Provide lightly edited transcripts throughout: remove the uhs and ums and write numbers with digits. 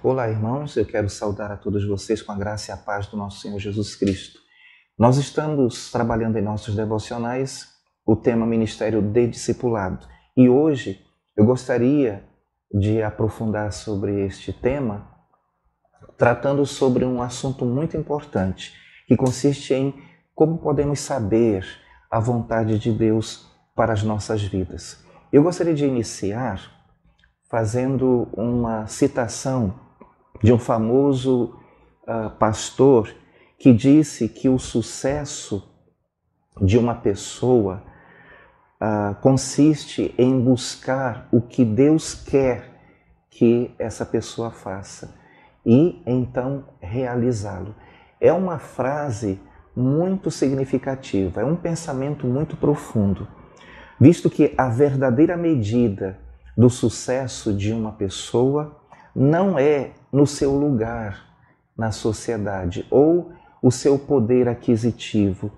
Olá, irmãos, eu quero saudar a todos vocês com a graça e a paz do nosso Senhor Jesus Cristo. Nós estamos trabalhando em nossos devocionais o tema Ministério de Discipulado e hoje eu gostaria de aprofundar sobre este tema, tratando sobre um assunto muito importante, que consiste em como podemos saber a vontade de Deus para as nossas vidas. Eu gostaria de iniciar fazendo uma citação de um famoso pastor que disse que o sucesso de uma pessoa consiste em buscar o que Deus quer que essa pessoa faça e então realizá-lo. É uma frase muito significativa, é um pensamento muito profundo, visto que a verdadeira medida do sucesso de uma pessoa não é no seu lugar na sociedade, ou o seu poder aquisitivo,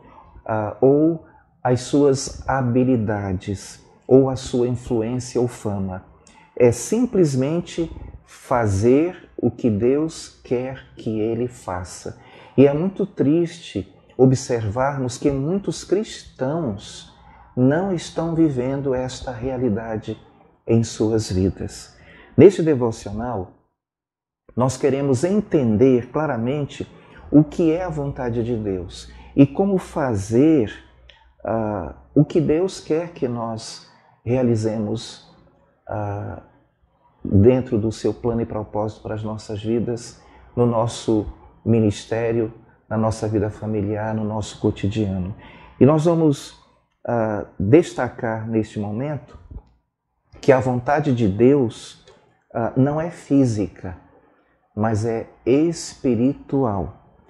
ou as suas habilidades, ou a sua influência ou fama. É simplesmente fazer o que Deus quer que ele faça. E é muito triste observarmos que muitos cristãos não estão vivendo esta realidade em suas vidas. Neste devocional, nós queremos entender claramente o que é a vontade de Deus e como fazer o que Deus quer que nós realizemos dentro do seu plano e propósito para as nossas vidas, no nosso ministério, na nossa vida familiar, no nosso cotidiano. E nós vamos destacar neste momento que a vontade de Deus não é física, mas é espiritual.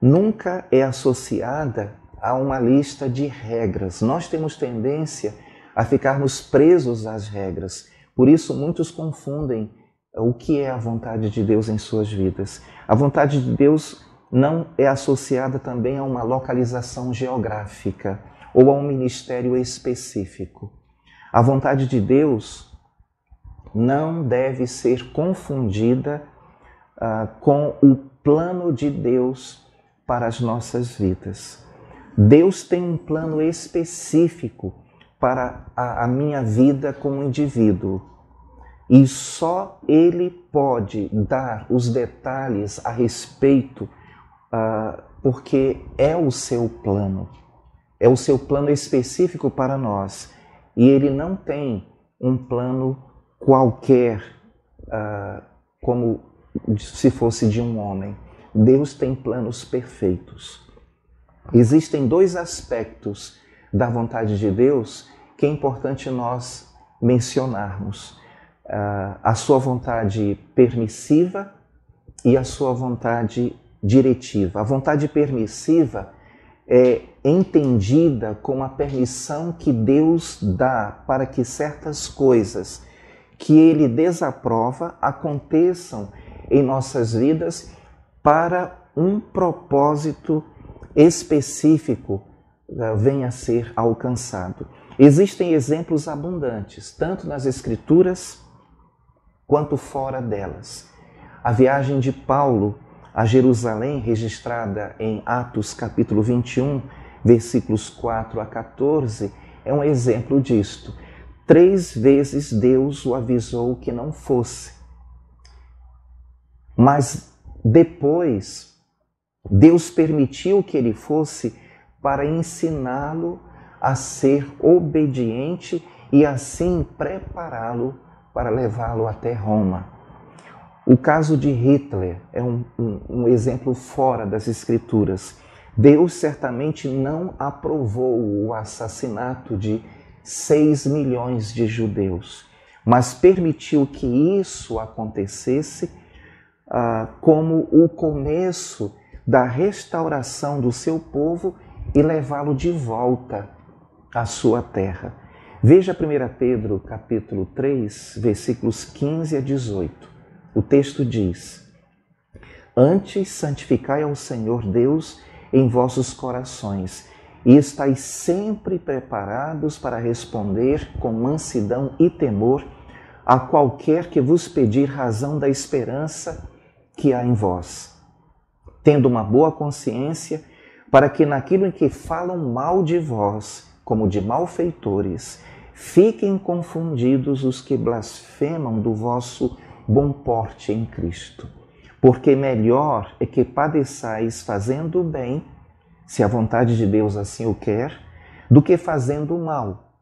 Nunca é associada a uma lista de regras. Nós temos tendência a ficarmos presos às regras. Por isso, muitos confundem o que é a vontade de Deus em suas vidas. A vontade de Deus não é associada também a uma localização geográfica ou a um ministério específico. A vontade de Deus não deve ser confundida com o plano de Deus para as nossas vidas. Deus tem um plano específico para a minha vida como indivíduo e só Ele pode dar os detalhes a respeito porque é o seu plano. É o seu plano específico para nós. E Ele não tem um plano qualquer, como se fosse de um homem. Deus tem planos perfeitos. Existem dois aspectos da vontade de Deus que é importante nós mencionarmos. A sua vontade permissiva e a sua vontade diretiva. A vontade permissiva é entendida como a permissão que Deus dá para que certas coisas que Ele desaprova aconteçam em nossas vidas para um propósito específico venha a ser alcançado. Existem exemplos abundantes, tanto nas Escrituras quanto fora delas. A viagem de Paulo a Jerusalém, registrada em Atos capítulo 21, versículos 4 a 14, é um exemplo disto. 3 vezes Deus o avisou que não fosse. Mas depois, Deus permitiu que ele fosse para ensiná-lo a ser obediente e assim prepará-lo para levá-lo até Roma. O caso de Hitler é um exemplo fora das Escrituras. Deus certamente não aprovou o assassinato de 6 milhões de judeus, mas permitiu que isso acontecesse como o começo da restauração do seu povo e levá-lo de volta à sua terra. Veja 1 Pedro capítulo 3, versículos 15 a 18. O texto diz: Antes santificai ao Senhor Deus em vossos corações, e estáis sempre preparados para responder com mansidão e temor a qualquer que vos pedir razão da esperança que há em vós, tendo uma boa consciência, para que naquilo em que falam mal de vós, como de malfeitores, fiquem confundidos os que blasfemam do vosso bom porte em Cristo. Porque melhor é que padeçais fazendo o bem, se a vontade de Deus assim o quer, do que fazendo o mal.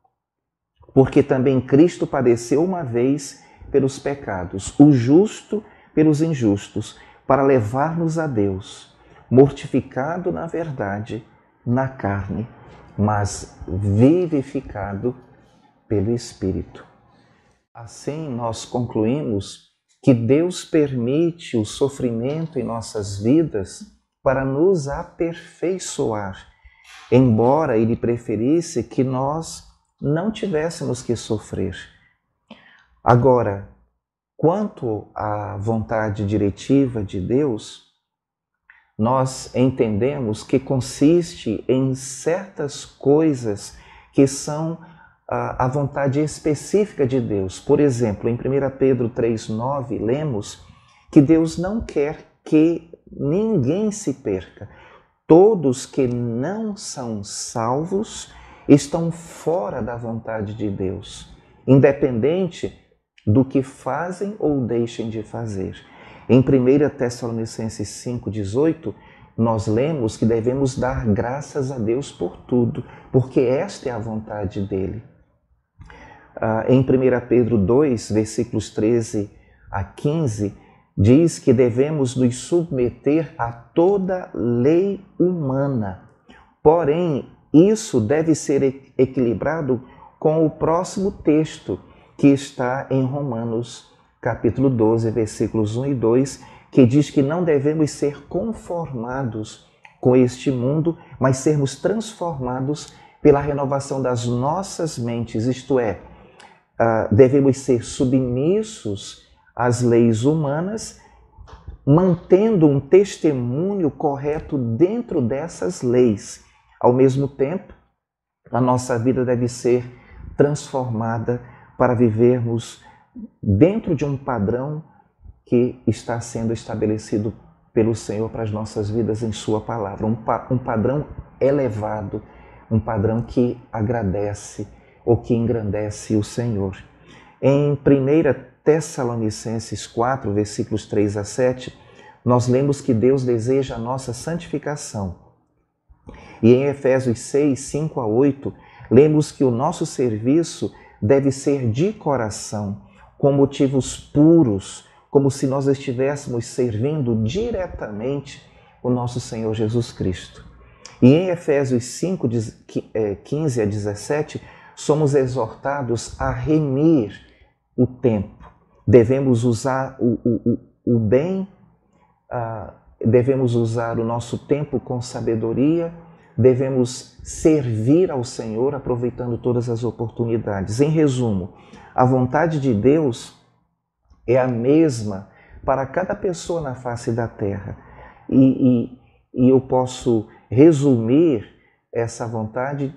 Porque também Cristo padeceu uma vez pelos pecados, o justo pelos injustos, para levar-nos a Deus, mortificado na verdade, na carne, mas vivificado pelo Espírito. Assim, nós concluímos que Deus permite o sofrimento em nossas vidas para nos aperfeiçoar, embora Ele preferisse que nós não tivéssemos que sofrer. Agora, quanto à vontade diretiva de Deus, nós entendemos que consiste em certas coisas que são a vontade específica de Deus. Por exemplo, em 1 Pedro 3,9, lemos que Deus não quer que ninguém se perca. Todos que não são salvos estão fora da vontade de Deus, independente do que fazem ou deixem de fazer. Em 1 Tessalonicenses 5,18, nós lemos que devemos dar graças a Deus por tudo, porque esta é a vontade dele. Em 1 Pedro 2, versículos 13 a 15, diz que devemos nos submeter a toda lei humana. Porém, isso deve ser equilibrado com o próximo texto, que está em Romanos, capítulo 12, versículos 1 e 2, que diz que não devemos ser conformados com este mundo, mas sermos transformados pela renovação das nossas mentes, isto é, devemos ser submissos às leis humanas, mantendo um testemunho correto dentro dessas leis. Ao mesmo tempo, a nossa vida deve ser transformada para vivermos dentro de um padrão que está sendo estabelecido pelo Senhor para as nossas vidas em Sua palavra. Um padrão elevado, um padrão que agradece ou que engrandece o Senhor. Em 1 Tessalonicenses 4, versículos 3 a 7, nós lemos que Deus deseja a nossa santificação. E em Efésios 6, 5 a 8, lemos que o nosso serviço deve ser de coração, com motivos puros, como se nós estivéssemos servindo diretamente o nosso Senhor Jesus Cristo. E em Efésios 5, 15 a 17, somos exortados a remir o tempo. Devemos usar o bem, devemos usar o nosso tempo com sabedoria, devemos servir ao Senhor aproveitando todas as oportunidades. Em resumo, a vontade de Deus é a mesma para cada pessoa na face da terra. E eu posso resumir essa vontade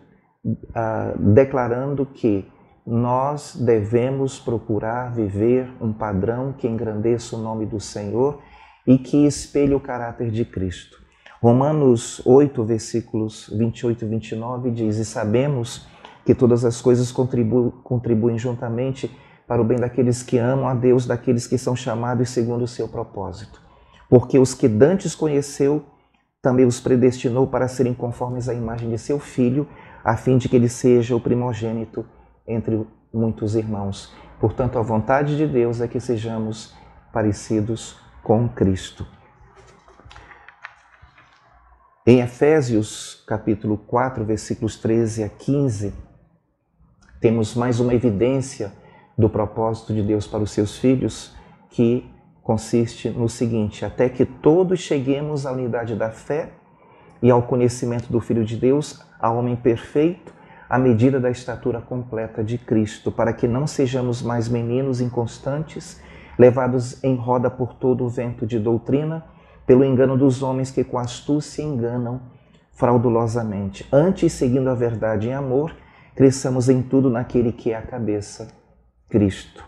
declarando que nós devemos procurar viver um padrão que engrandeça o nome do Senhor e que espelhe o caráter de Cristo. Romanos 8, versículos 28 e 29 diz: E sabemos que todas as coisas contribuem juntamente para o bem daqueles que amam a Deus, daqueles que são chamados segundo o seu propósito. Porque os que dantes conheceu, também os predestinou para serem conformes à imagem de seu Filho, a fim de que ele seja o primogênito entre muitos irmãos. Portanto, a vontade de Deus é que sejamos parecidos com Cristo. Em Efésios, capítulo 4, versículos 13 a 15, temos mais uma evidência do propósito de Deus para os seus filhos, que consiste no seguinte: até que todos cheguemos à unidade da fé e ao conhecimento do Filho de Deus, ao homem perfeito, à medida da estatura completa de Cristo, para que não sejamos mais meninos inconstantes, levados em roda por todo o vento de doutrina, pelo engano dos homens que com astúcia enganam fraudulosamente. Antes, seguindo a verdade em amor, cresçamos em tudo naquele que é a cabeça, Cristo.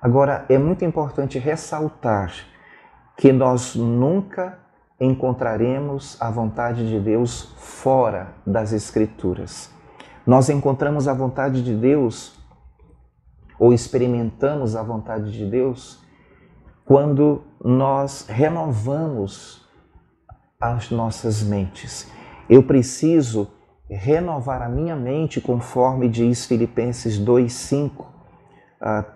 Agora, é muito importante ressaltar que nós nunca encontraremos a vontade de Deus fora das Escrituras. Nós encontramos a vontade de Deus, ou experimentamos a vontade de Deus, quando nós renovamos as nossas mentes. Eu preciso renovar a minha mente, conforme diz Filipenses 2:5.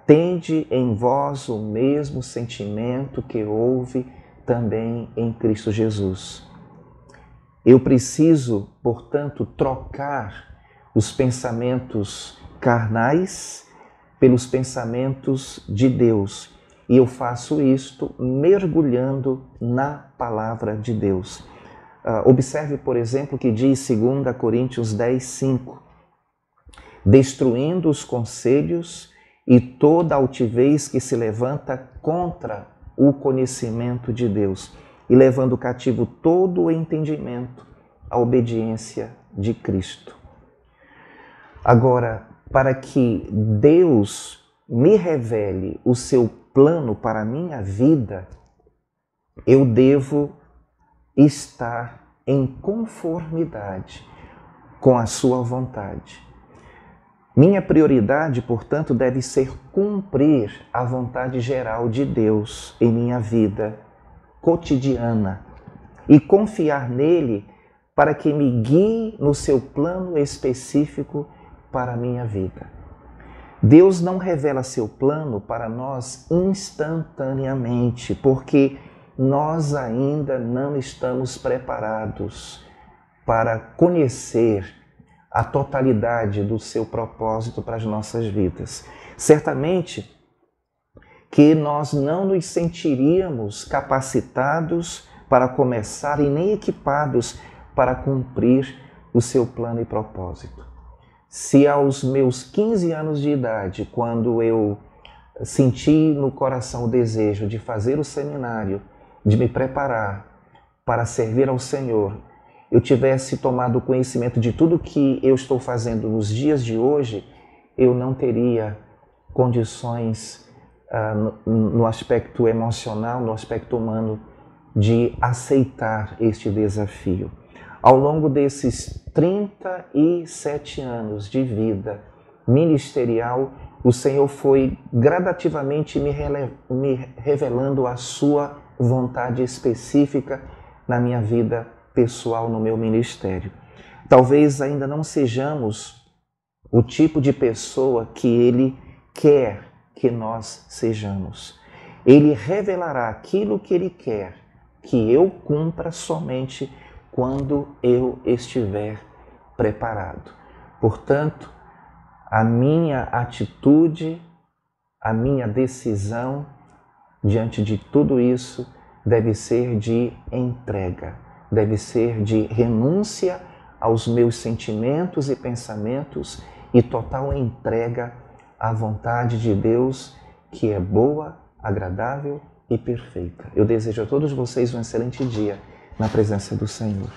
Tende em vós o mesmo sentimento que houve também em Cristo Jesus. Eu preciso, portanto, trocar os pensamentos carnais pelos pensamentos de Deus. E eu faço isto mergulhando na palavra de Deus. Observe, por exemplo, que diz 2 Coríntios 10:5. Destruindo os conselhos e toda altivez que se levanta contra o conhecimento de Deus, e levando cativo todo o entendimento à obediência de Cristo. Agora, para que Deus me revele o seu plano para a minha vida, eu devo estar em conformidade com a sua vontade. Minha prioridade, portanto, deve ser cumprir a vontade geral de Deus em minha vida cotidiana e confiar nele para que me guie no seu plano específico para a minha vida. Deus não revela seu plano para nós instantaneamente, porque nós ainda não estamos preparados para conhecer a totalidade do seu propósito para as nossas vidas. Certamente que nós não nos sentiríamos capacitados para começar e nem equipados para cumprir o seu plano e propósito. Se aos meus 15 anos de idade, quando eu senti no coração o desejo de fazer o seminário, de me preparar para servir ao Senhor, eu tivesse tomado conhecimento de tudo que eu estou fazendo nos dias de hoje, eu não teria condições no aspecto emocional, no aspecto humano, de aceitar este desafio. Ao longo desses 37 anos de vida ministerial, o Senhor foi gradativamente me revelando a sua vontade específica na minha vida pessoal, no meu ministério. Talvez ainda não sejamos o tipo de pessoa que Ele quer que nós sejamos. Ele revelará aquilo que Ele quer que eu cumpra somente quando eu estiver preparado. Portanto, a minha atitude, a minha decisão diante de tudo isso deve ser de entrega, deve ser de renúncia aos meus sentimentos e pensamentos e total entrega à vontade de Deus, que é boa, agradável e perfeita. Eu desejo a todos vocês um excelente dia na presença do Senhor.